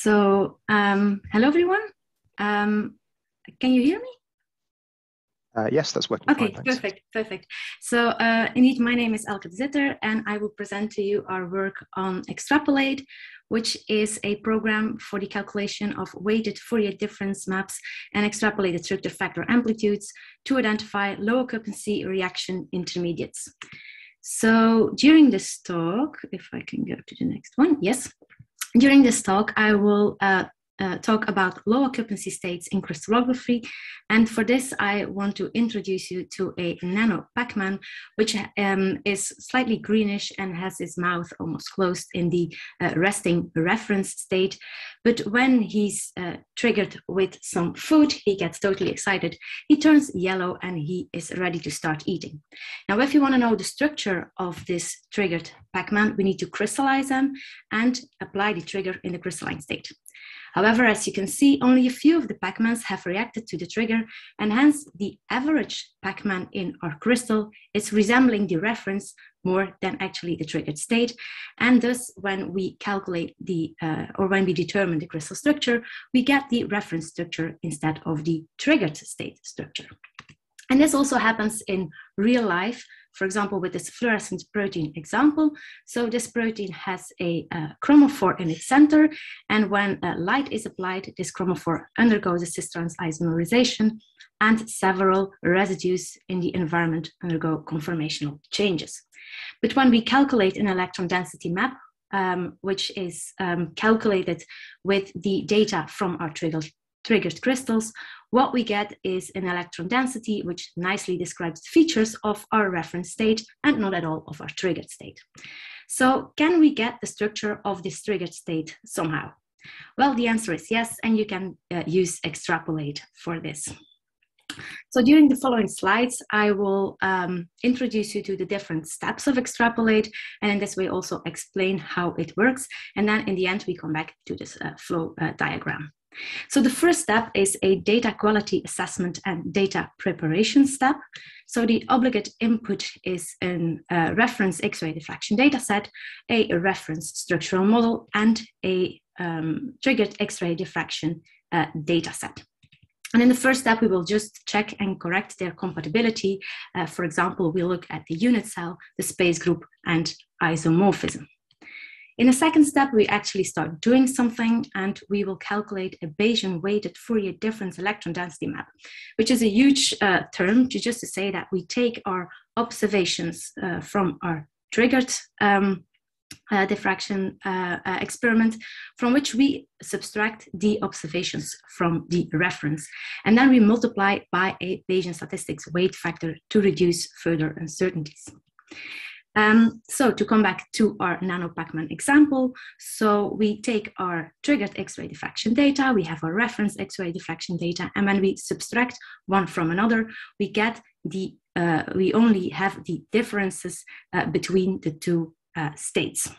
Hello everyone. Can you hear me? Yes, that's working Okay, fine, thanks. perfect. So indeed, my name is Elke de Zitter, and I will present to you our work on Xtrapol8, which is a program for the calculation of weighted Fourier difference maps and extrapolated structure factor amplitudes to identify low occupancy reaction intermediates. So during this talk, if I can go to the next one, yes. During this talk, I will talk about low occupancy states in crystallography. And for this, I want to introduce you to a nano Pac-Man, which is slightly greenish and has his mouth almost closed in the resting reference state. But when he's triggered with some food, he gets totally excited. He turns yellow and he is ready to start eating. Now, if you want to know the structure of this triggered Pac-Man, we need to crystallize them and apply the trigger in the crystalline state. However, as you can see, only a few of the Pac-Mans have reacted to the trigger, and hence the average Pac-Man in our crystal is resembling the reference more than actually the triggered state. And thus, when we calculate when we determine the crystal structure, we get the reference structure instead of the triggered state structure. And this also happens in real life. For example, with this fluorescent protein example. So this protein has a chromophore in its center, and when light is applied, this chromophore undergoes a cis-trans isomerization, and several residues in the environment undergo conformational changes. But when we calculate an electron density map, which is calculated with the data from our triggered crystals, what we get is an electron density which nicely describes the features of our reference state and not at all of our triggered state. So can we get the structure of this triggered state somehow? Well, the answer is yes, and you can use Xtrapol8 for this. So during the following slides, I will introduce you to the different steps of Xtrapol8, and in this way also explain how it works. And then in the end, we come back to this flow diagram. So the first step is a data quality assessment and data preparation step. So the obligate input is a reference X-ray diffraction dataset, a reference structural model, and a triggered X-ray diffraction dataset. And in the first step, we will just check and correct their compatibility. For example, we look at the unit cell, the space group, and isomorphism. In the second step, we actually start doing something, and we will calculate a Bayesian-weighted Fourier difference electron density map, which is a huge term just to say that we take our observations from our triggered diffraction experiment, from which we subtract the observations from the reference, and then we multiply by a Bayesian statistics weight factor to reduce further uncertainties. So to come back to our nano Pac-Man example, so we take our triggered X-ray diffraction data, we have our reference X-ray diffraction data, and when we subtract one from another, we get the, we only have the differences between the two states.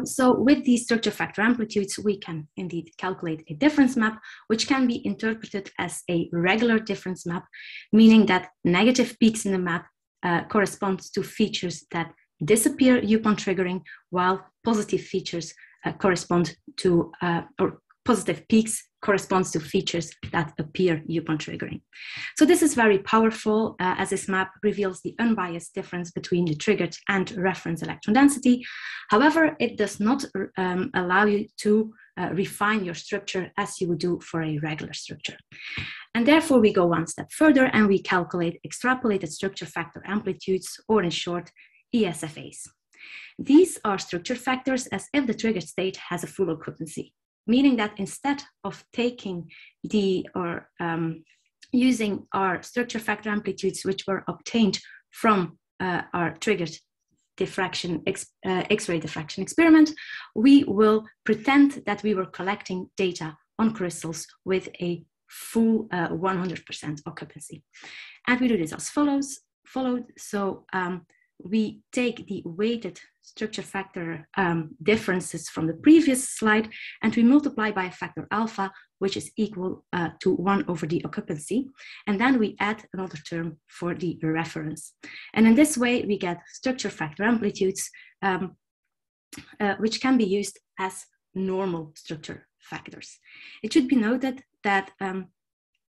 So with these structure factor amplitudes, we can indeed calculate a difference map, which can be interpreted as a regular difference map, meaning that negative peaks in the map corresponds to features that disappear upon triggering, while positive features correspond to, or positive peaks corresponds to features that appear upon triggering. So this is very powerful as this map reveals the unbiased difference between the triggered and reference electron density. However, it does not allow you to refine your structure as you would do for a regular structure. And therefore, we go one step further and we calculate extrapolated structure factor amplitudes, or in short, ESFAS. These are structure factors as if the triggered state has a full occupancy, meaning that instead of taking using our structure factor amplitudes, which were obtained from our triggered diffraction, X-ray diffraction experiment, we will pretend that we were collecting data on crystals with a full 100% occupancy. And we do this as follows. So we take the weighted structure factor differences from the previous slide, and we multiply by a factor alpha, which is equal to 1 over the occupancy. And then we add another term for the reference. And in this way, we get structure factor amplitudes, which can be used as normal structure factors. It should be noted that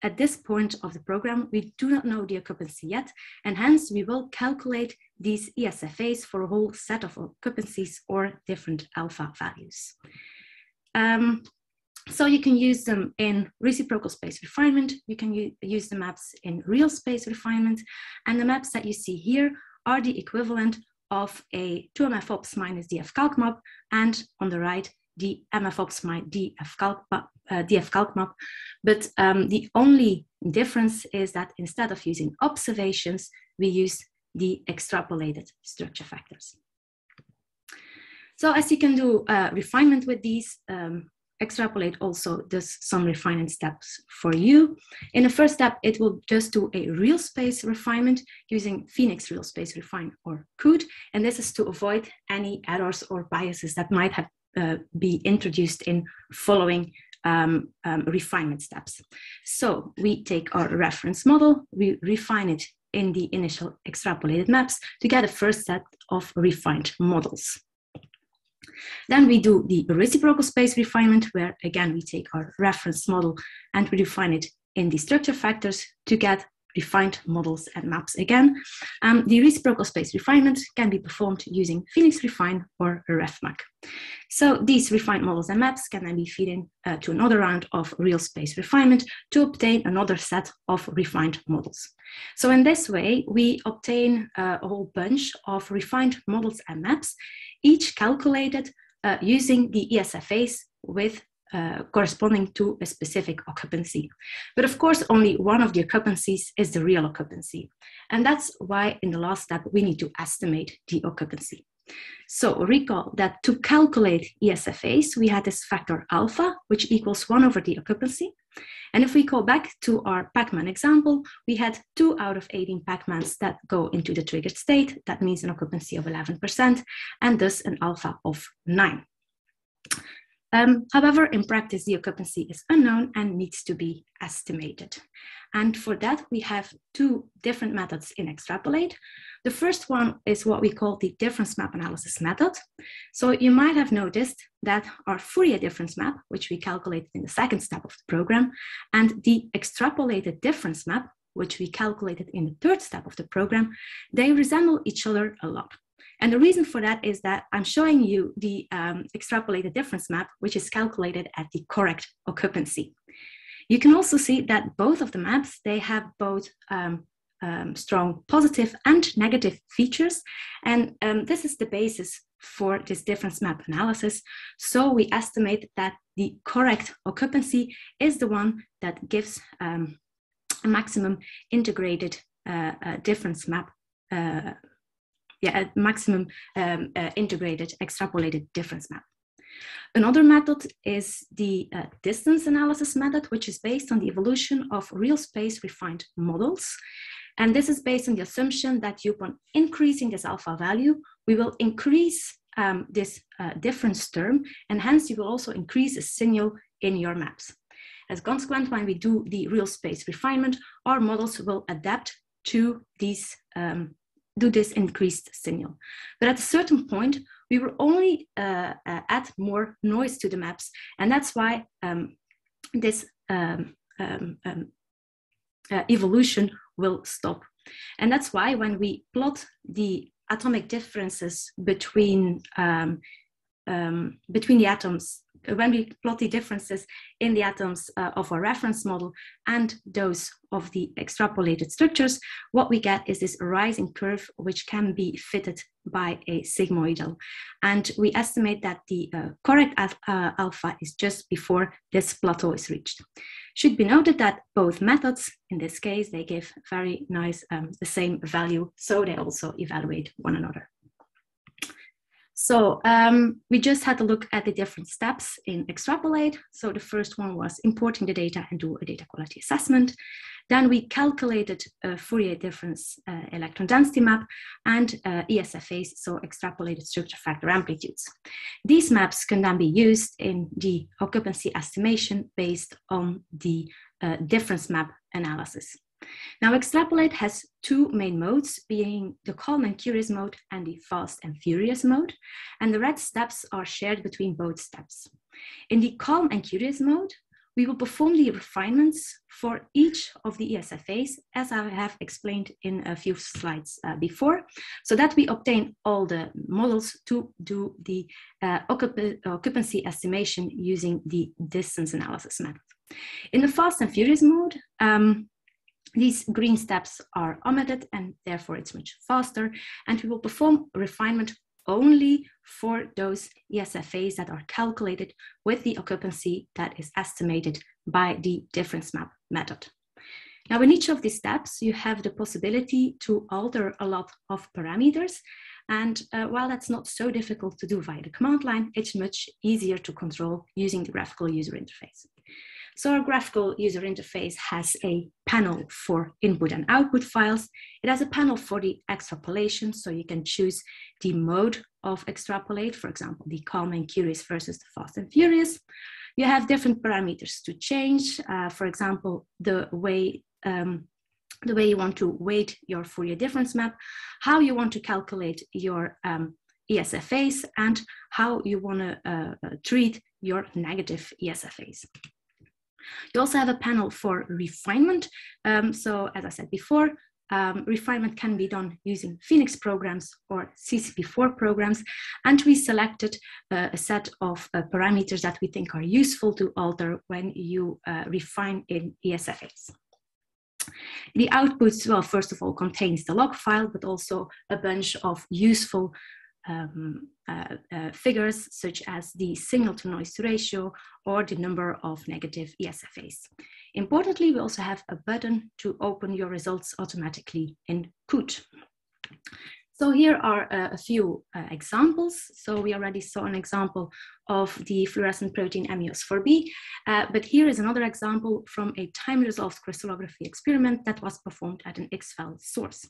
at this point of the program, we do not know the occupancy yet, and hence we will calculate these ESFAs for a whole set of occupancies or different alpha values. So you can use them in reciprocal space refinement, you can use the maps in real space refinement, and the maps that you see here are the equivalent of a 2MFOps minus DF-calc map, and on the right, the MFOps minus DF-calc map. But the only difference is that instead of using observations, we use the extrapolated structure factors. So as you can do refinement with these, Xtrapol8 also does some refinement steps for you. In the first step, it will just do a real space refinement using Phenix real space refine or COOD, and this is to avoid any errors or biases that might have be introduced in following refinement steps. So we take our reference model, we refine it in the initial extrapolated maps to get a first set of refined models. Then we do the reciprocal space refinement, where again we take our reference model and we refine it in the structure factors to get refined models and maps again. The reciprocal space refinement can be performed using Phenix refine or RefMac. So these refined models and maps can then be fed in to another round of real space refinement to obtain another set of refined models. So in this way, we obtain a whole bunch of refined models and maps, each calculated using the ESFAs with corresponding to a specific occupancy. But of course, only one of the occupancies is the real occupancy. And that's why in the last step, we need to estimate the occupancy. So recall that to calculate ESFAs, we had this factor alpha, which equals 1 over the occupancy. And if we go back to our Pac-Man example, we had 2 out of 18 Pac-Mans that go into the triggered state. That means an occupancy of 11%, and thus an alpha of 9. However, in practice, the occupancy is unknown and needs to be estimated. And for that, we have 2 different methods in Xtrapol8. The first one is what we call the difference map analysis method. So you might have noticed that our Fourier difference map, which we calculated in the second step of the program, and the extrapolated difference map, which we calculated in the third step of the program, they resemble each other a lot. And the reason for that is that I'm showing you the extrapolated difference map, which is calculated at the correct occupancy. You can also see that both of the maps, they have both strong positive and negative features. And this is the basis for this difference map analysis. So we estimate that the correct occupancy is the one that gives a maximum integrated difference map, a maximum integrated extrapolated difference map. Another method is the distance analysis method, which is based on the evolution of real space refined models. And this is based on the assumption that upon increasing this alpha value, we will increase this difference term, and hence you will also increase a signal in your maps. As a consequence, when we do the real space refinement, our models will adapt to these do this increased signal. But at a certain point, we will only add more noise to the maps. And that's why this evolution will stop. And that's why when we plot the atomic differences between the atoms, when we plot the differences in the atoms of our reference model and those of the extrapolated structures, what we get is this rising curve, which can be fitted by a sigmoidal. And we estimate that the correct alpha is just before this plateau is reached. Should be noted that both methods, in this case, they give very nice, the same value, so they also evaluate one another. So we just had to look at the different steps in Xtrapol8. So the first one was importing the data and do a data quality assessment. Then we calculated a Fourier difference electron density map and ESFAs, so extrapolated structure factor amplitudes. These maps can then be used in the occupancy estimation based on the difference map analysis. Now, Xtrapol8 has 2 main modes, being the calm and curious mode and the fast and furious mode. And the red steps are shared between both steps. In the calm and curious mode, we will perform the refinements for each of the ESFAs, as I have explained in a few slides before, so that we obtain all the models to do the occupancy estimation using the distance analysis method. In the fast and furious mode, these green steps are omitted and therefore it's much faster, and we will perform refinement only for those ESFAs that are calculated with the occupancy that is estimated by the difference map method. Now, in each of these steps, you have the possibility to alter a lot of parameters. And while that's not so difficult to do via the command line, it's much easier to control using the graphical user interface. So our graphical user interface has a panel for input and output files. It has a panel for the extrapolation, so you can choose the mode of extrapolate, for example, the calm and curious versus the fast and furious. You have different parameters to change, for example, the way you want to weight your Fourier difference map, how you want to calculate your ESFAs, and how you want to treat your negative ESFAs. You also have a panel for refinement. So as I said before, refinement can be done using Phenix programs or CCP4 programs. And we selected a set of parameters that we think are useful to alter when you refine in ESFAs. The output, well, first of all, contains the log file, but also a bunch of useful figures such as the signal to noise ratio or the number of negative ESFAs. Importantly, we also have a button to open your results automatically in Qt. So here are a few examples. So we already saw an example of the fluorescent protein MEOS4B, but here is another example from a time-resolved crystallography experiment that was performed at an XFAL source.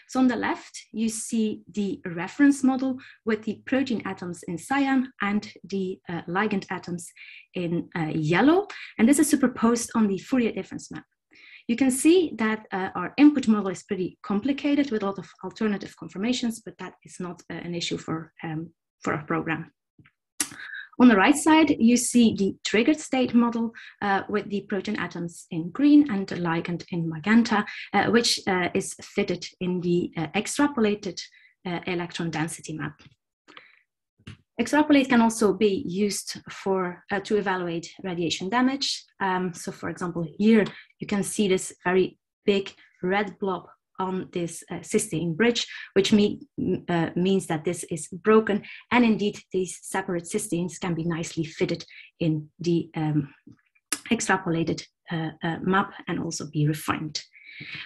So on the left, you see the reference model with the protein atoms in cyan and the ligand atoms in yellow, and this is superposed on the Fourier difference map. You can see that our input model is pretty complicated with a lot of alternative conformations, but that is not an issue for our program. On the right side, you see the triggered state model with the protein atoms in green and the ligand in magenta, which is fitted in the extrapolated electron density map. Extrapolate can also be used for to evaluate radiation damage. So for example, here you can see this very big red blob on this cysteine bridge, which means that this is broken. And indeed, these separate cysteines can be nicely fitted in the extrapolated map and also be refined.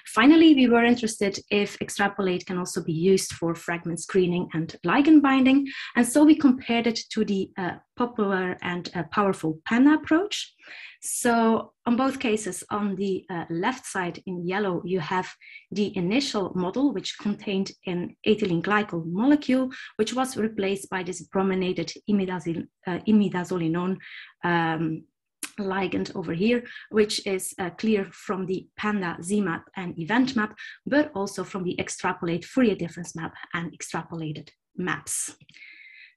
Finally, we were interested if extrapolate can also be used for fragment screening and ligand binding. And so we compared it to the popular and powerful PANDA approach. So on both cases, on the left side in yellow, you have the initial model, which contained an ethylene glycol molecule, which was replaced by this brominated imidazolinone ligand over here, which is clear from the PANDA ZMAP and event map, but also from the extrapolate Fourier difference map and extrapolated maps.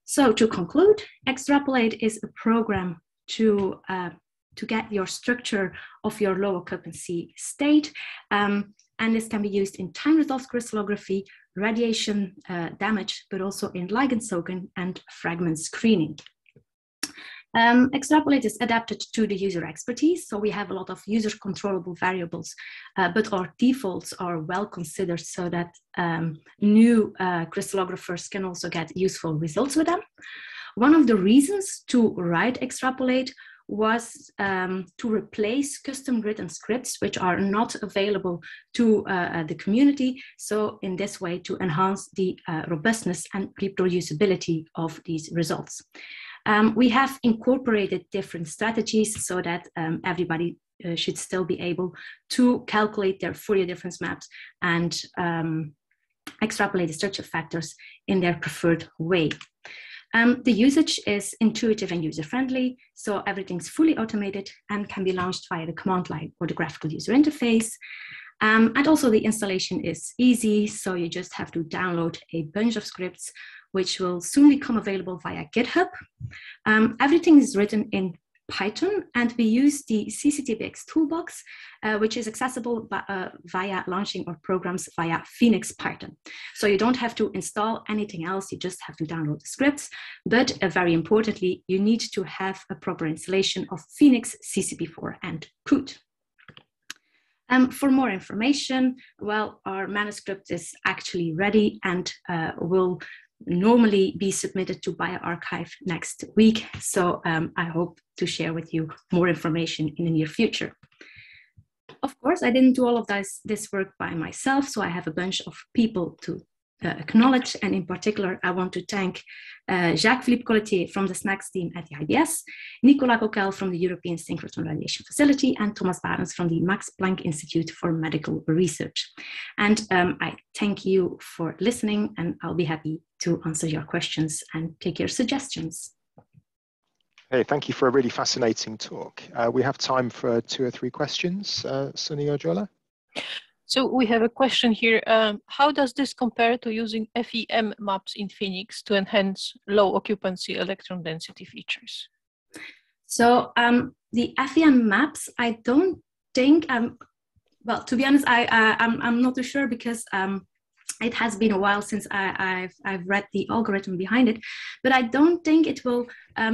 So to conclude, extrapolate is a program to get your structure of your low occupancy state. And this can be used in time-resolved crystallography, radiation damage, but also in ligand soaking and fragment screening. Extrapolate is adapted to the user expertise. So we have a lot of user controllable variables, but our defaults are well considered so that new crystallographers can also get useful results with them. One of the reasons to write extrapolate was to replace custom written scripts which are not available to the community. So in this way, to enhance the robustness and reproducibility of these results. We have incorporated different strategies so that everybody should still be able to calculate their Fourier difference maps and extrapolate the structure factors in their preferred way. The usage is intuitive and user-friendly, so everything's fully automated and can be launched via the command line or the graphical user interface. And also the installation is easy, so you just have to download a bunch of scripts which will soon become available via GitHub. Everything is written in Python, and we use the cctbx toolbox, which is accessible via launching our programs via Phenix Python. So you don't have to install anything else, you just have to download the scripts. But very importantly, you need to have a proper installation of Phenix, CCP4, and COOT. For more information, well, our manuscript is actually ready and will normally be submitted to bioRxiv next week. So I hope to share with you more information in the near future. Of course, I didn't do all of this work by myself, so I have a bunch of people to acknowledge, and in particular, I want to thank Jacques-Philippe Colletier from the SNACS team at the IBS, Nicolas Coquel from the European Synchrotron Radiation Facility, and Thomas Barens from the Max Planck Institute for Medical Research. And I thank you for listening, and I'll be happy to answer your questions and take your suggestions. Hey, thank you for a really fascinating talk. We have time for 2 or 3 questions. Sunny or Jola? So we have a question here. How does this compare to using FEM maps in Phenix to enhance low occupancy electron density features? So the FEM maps, I don't think, well, to be honest, I'm not too sure because it has been a while since I've read the algorithm behind it, but I don't think it will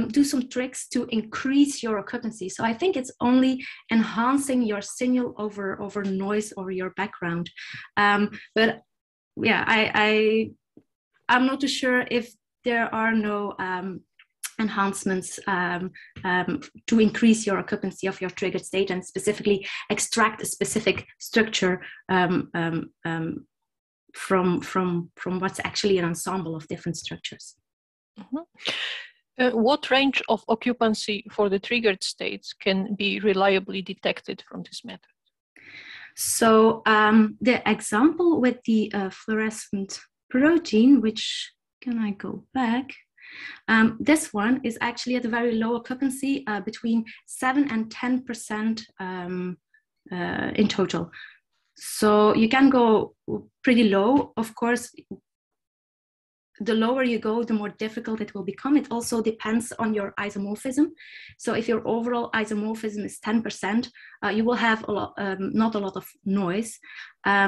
do some tricks to increase your occupancy. So I think it's only enhancing your signal over noise or your background. But yeah, I'm not too sure if there are no enhancements to increase your occupancy of your triggered state and specifically extract a specific structure from what's actually an ensemble of different structures. Mm-hmm. What range of occupancy for the triggered states can be reliably detected from this method? So the example with the fluorescent protein, which, can I go back? This one is actually at a very low occupancy, between 7 and 10% in total. So you can go pretty low. Of course, the lower you go, the more difficult it will become. It also depends on your isomorphism. So if your overall isomorphism is 10%, you will have not a lot of noise.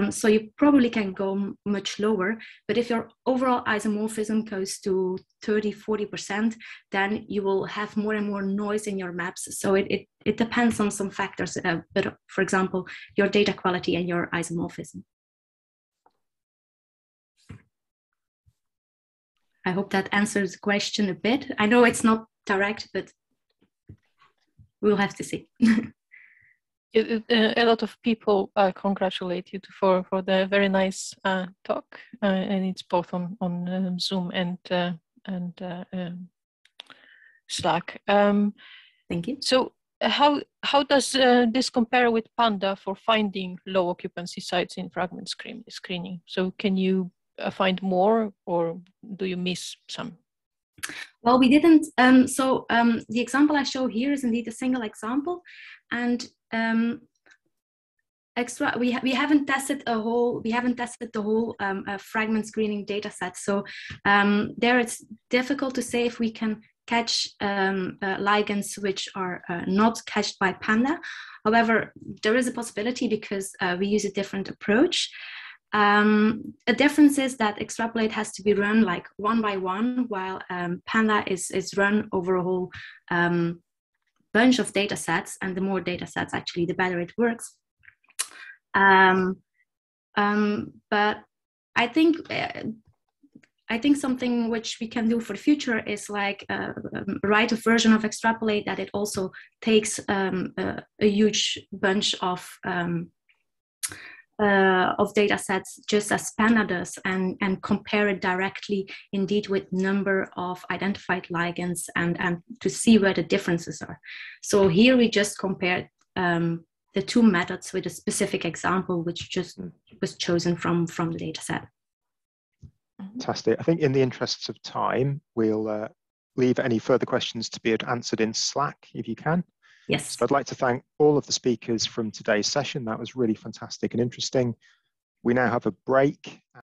So you probably can go much lower. But if your overall isomorphism goes to 30–40%, then you will have more and more noise in your maps. So it depends on some factors, but for example, your data quality and your isomorphism. I hope that answers the question a bit. I know it's not direct, but we'll have to see. A lot of people congratulate you for the very nice talk, and it's both on Zoom and Slack. Thank you. So how does this compare with Panda for finding low occupancy sites in fragment screening? So can you find more, or do you miss some? Well, we didn't. The example I show here is indeed a single example, and we haven't tested the whole fragment screening data set. So there it's difficult to say if we can catch ligands which are not catched by Panda. However, there is a possibility because we use a different approach. A difference is that Xtrapol8 has to be run like 1 by 1, while Panda is run over a whole bunch of data sets, and the more data sets actually, the better it works. But I think something which we can do for the future is like write a version of Xtrapol8 that it also takes a huge bunch of data sets just as Panda does, and compare it directly indeed with number of identified ligands and to see where the differences are. So here we just compared the 2 methods with a specific example which just was chosen from the data set. Fantastic. I think in the interests of time, we'll leave any further questions to be answered in Slack if you can. Yes. So I'd like to thank all of the speakers from today's session. That was really fantastic and interesting. We now have a break.